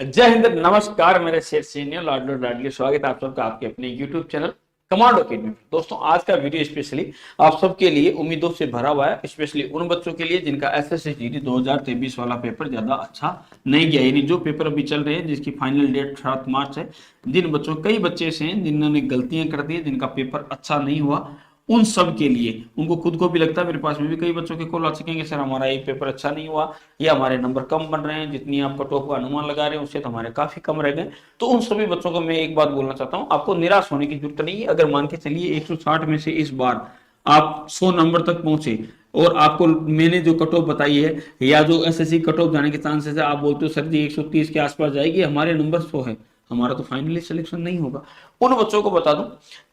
जय हिंद, नमस्कार मेरे शेर सीनियर लाडलो लाडली, स्वागत है आप सबका आपके अपने यूट्यूब चैनल कमांडो अकेडमी में। दोस्तों, आज का वीडियो स्पेशली आप सबके लिए उम्मीदों से भरा हुआ है, स्पेशली उन बच्चों के लिए जिनका एसएससी जीडी 2023 वाला पेपर ज्यादा अच्छा नहीं गया, यानी जो पेपर अभी चल रहे हैं जिसकी फाइनल डेट 7 मार्च है। जिन बच्चों, कई बच्चे ऐसे हैं जिन्होंने गलतियां कर दी, जिनका पेपर अच्छा नहीं हुआ, उन सब के लिए, उनको खुद को भी लगता है, मेरे पास में भी कई बच्चों के कॉल आ सकेंगे, सर हमारा ये पेपर अच्छा नहीं हुआ, या हमारे नंबर कम बन रहे हैं, जितनी आप कट ऑफ का अनुमान लगा रहे हैं उससे तो हमारे काफी कम रह गए। तो उन सभी बच्चों को मैं एक बात बोलना चाहता हूं, आपको निराश होने की जरूरत नहीं है। अगर मान के चलिए 160 में से इस बार आप 100 नंबर तक पहुंचे और आपको मैंने जो कट ऑफ बताई है या जो एसएससी कट ऑफ जाने के चांसेस है, आप बोलते हो सर जी 130 के आसपास जाएगी, हमारे नंबर 100 है, हमारा तो फाइनली सिलेक्शन नहीं होगा। उन बच्चों को बता दूं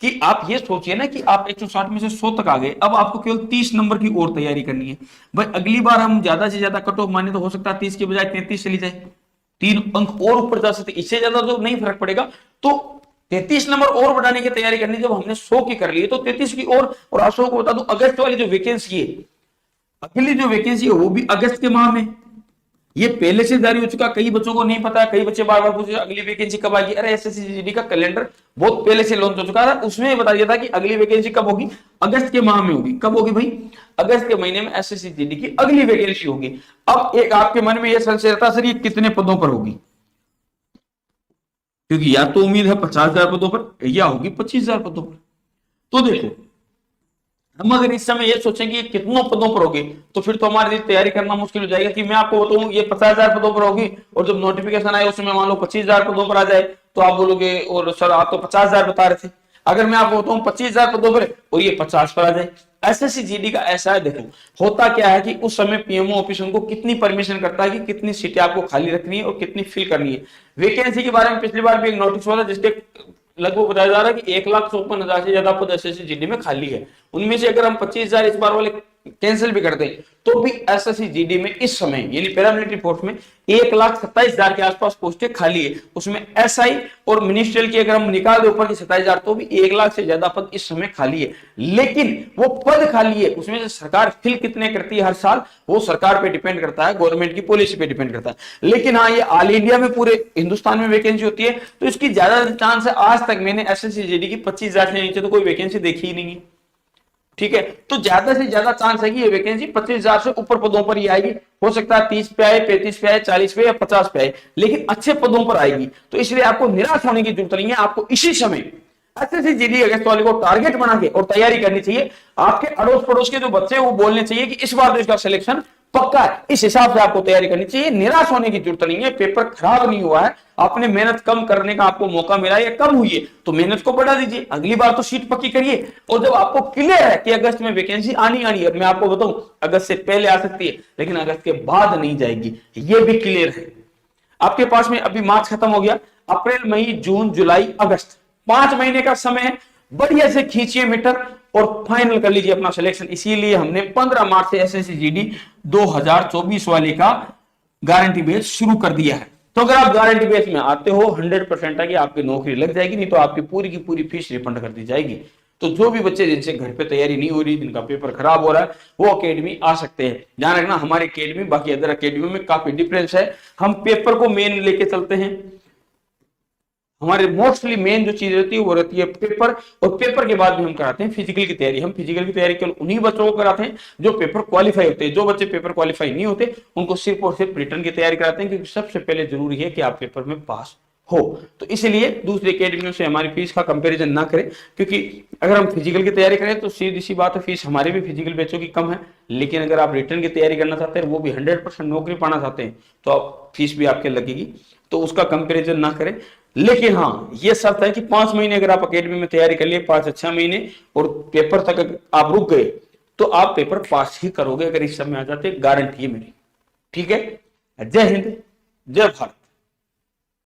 कि आप ये सोचिए ना कि आप 160 में से 100 तक आ गए, अब आपको केवल 30 नंबर की और तैयारी करनी है। भाई अगली बार हम ज्यादा से ज्यादा कट ऑफ माने तो हो सकता है 30 के बजाय 33 चली जाए, 3 अंक और ऊपर जा सकते, इससे ज्यादा तो नहीं फर्क पड़ेगा। तो 33 नंबर और बढ़ाने की तैयारी करनी, जब हमने 100 की कर ली तो 33 की और आप सबको बता दूं अगस्त वाली जो वैकेंसी है, अगली जो वैकेंसी है वो भी अगस्त के माह में, ये पहले से जारी हो चुका। कई बच्चों को नहीं पता है, कई बच्चे बार बार पूछे अगली वैकेंसी कब आएगी। अरे एसएससी जीडी का कैलेंडर बहुत पहले से लॉन्च हो चुका था, उसमें बता दिया था कि अगली वैकेंसी कब होगी, अगस्त के माह में होगी। कब होगी भाई? अगस्त के महीने में एसएससी जीडी की अगली वैकेंसी होगी। अब एक आपके मन में यह संशय रहता सर ये कितने पदों पर होगी, क्योंकि या तो उम्मीद है 50,000 पदों पर या होगी 25,000 पदों पर। तो देखो, हम अगर इस समय ये सोचें कि ये कितनों पदों पर होगी तो फिर तो हमारे लिए तैयारी करना मुश्किल हो जाएगा। कि मैं आपको बताऊं ये 50,000 पदों पर होगी और जब नोटिफिकेशन आए उसमें मान लो 25,000 पदों पर आ जाए तो आप बोलोगे और सर आप तो 50,000 बता रहे थे। अगर मैं आपको बताऊं 25,000 पदों पर और ये 50 पर आ जाए, एसएससी जीडी का ऐसा है। देखो होता क्या है कि उस समय पीएमओ ऑफिस उनको कितनी परमिशन करता है कि कितनी सीटें आपको खाली रखनी है और कितनी फिल करनी है। वैकेंसी के बारे में पिछली बार भी एक नोटिस हुआ था जिसके लगभग बताया जा रहा है कि 1,54,000 से ज्यादा पद एसएससी जीडी में खाली है। उनमें से अगर हम 25,000 इस बार वाले कैंसिल भी कर दें तो भी एसएससी जीडी में इस समय यानी पैरामिलिट्री फोर्स में 1,27,000 के आसपास पोस्टें खाली है। उसमें एसआई और मिनिस्ट्रियल की अगर हम निकाल दे ऊपर की 27,000 तो भी 1,00,000 से ज्यादा पद इस समय खाली है। लेकिन वो पद खाली है, उसमें से सरकार फिल कितने करती है हर साल वो सरकार पे डिपेंड करता है, गवर्नमेंट की पॉलिसी पे डिपेंड करता है। लेकिन हाँ, ये ऑल इंडिया में पूरे हिंदुस्तान में वैकेंसी होती है तो इसकी ज्यादा चांस है। आज तक मैंने एसएससी जीडी की 25,000 से नीचे तो कोई वैकेंसी देखी ही नहीं है। ठीक है, तो ज्यादा से ज्यादा चांस है कि ये वैकेंसी 25,000 से ऊपर पदों पर ही आएगी। हो सकता है 30 पे आए, 35 पे आए, 40 पे या 50 पे आए, लेकिन अच्छे पदों पर आएगी। तो इसलिए आपको निराश होने की जरूरत नहीं है। आपको इसी समय एसएससी जीडी अगस्त वाले को टारगेट बना के और तैयारी करनी चाहिए। आपके अड़ोस पड़ोस के जो बच्चे हैं वो बोलने चाहिए कि इस बार तो इसका सिलेक्शन पक्का है। इस हिसाब से आपको तैयारी करनी चाहिए। निराश होने की जरूरत नहीं है। पेपर खराब नहीं हुआ है, आपने मेहनत कम करने का आपको मौका मिला या कम हुई है तो मेहनत को बढ़ा दीजिए, अगली बार तो सीट पक्की करिए। और जब आपको क्लियर है कि अगस्त में वैकेंसी आनी है, मैं आपको बताऊं अगस्त से पहले आ सकती है लेकिन अगस्त के बाद नहीं जाएगी, ये भी क्लियर है। आपके पास में अभी मार्च खत्म हो गया, अप्रैल मई जून जुलाई अगस्त 5 महीने का समय है। बढ़िया से खींचिए मीटर और फाइनल कर लीजिए अपना सिलेक्शन। इसीलिए हमने 15 मार्च से एसएससी जीडी 2024 वाले का गारंटी बेस शुरू कर दिया है। तो अगर आप गारंटी बेस में आते हो 100% है कि आपकी नौकरी लग जाएगी, नहीं तो आपकी पूरी की पूरी फीस रिफंड कर दी जाएगी। तो जो भी बच्चे जिनसे घर पे तैयारी नहीं हो रही, जिनका पेपर खराब हो रहा है, वो अकेडमी आ सकते हैं। ध्यान रखना हमारी अकेडमी बाकी अदर अकेडमी में काफी डिफरेंस है। हम पेपर को मेन लेके चलते हैं। हमारे मोस्टली मेन जो चीज रहती है वो रहती है पेपर, और पेपर के बाद भी हम कराते हैं फिजिकल की तैयारी। हम फिजिकल की तैयारी केवल उन्हीं बच्चों को कराते हैं जो पेपर क्वालिफाई होते हैं। जो बच्चे पेपर क्वालिफाई नहीं होते उनको सिर्फ और सिर्फ रिटर्न की तैयारी कराते हैं, क्योंकि सबसे पहले जरूरी है कि आप पेपर में पास हो। तो इसलिए दूसरी अकेडमियों से हमारी फीस का कंपैरिजन ना करें, क्योंकि अगर हम फिजिकल की तैयारी करें तो सीधी सी बात है फीस हमारी भी फिजिकल बैचों की कम है। लेकिन अगर आप रिटर्न की तैयारी करना चाहते हैं, वो भी 100% नौकरी पाना चाहते हैं, तो आप फीस भी आपके लगेगी, तो उसका कंपैरिजन ना करें। लेकिन हाँ, ये शर्त है कि 5 महीने अगर आप अकेडमी में तैयारी कर लिए, 5 से 6 महीने, और पेपर तक आप रुक गए तो आप पेपर पास ही करोगे अगर इस समय आ जाते, गारंटी है मेरी। ठीक है, जय हिंद, जय भारत।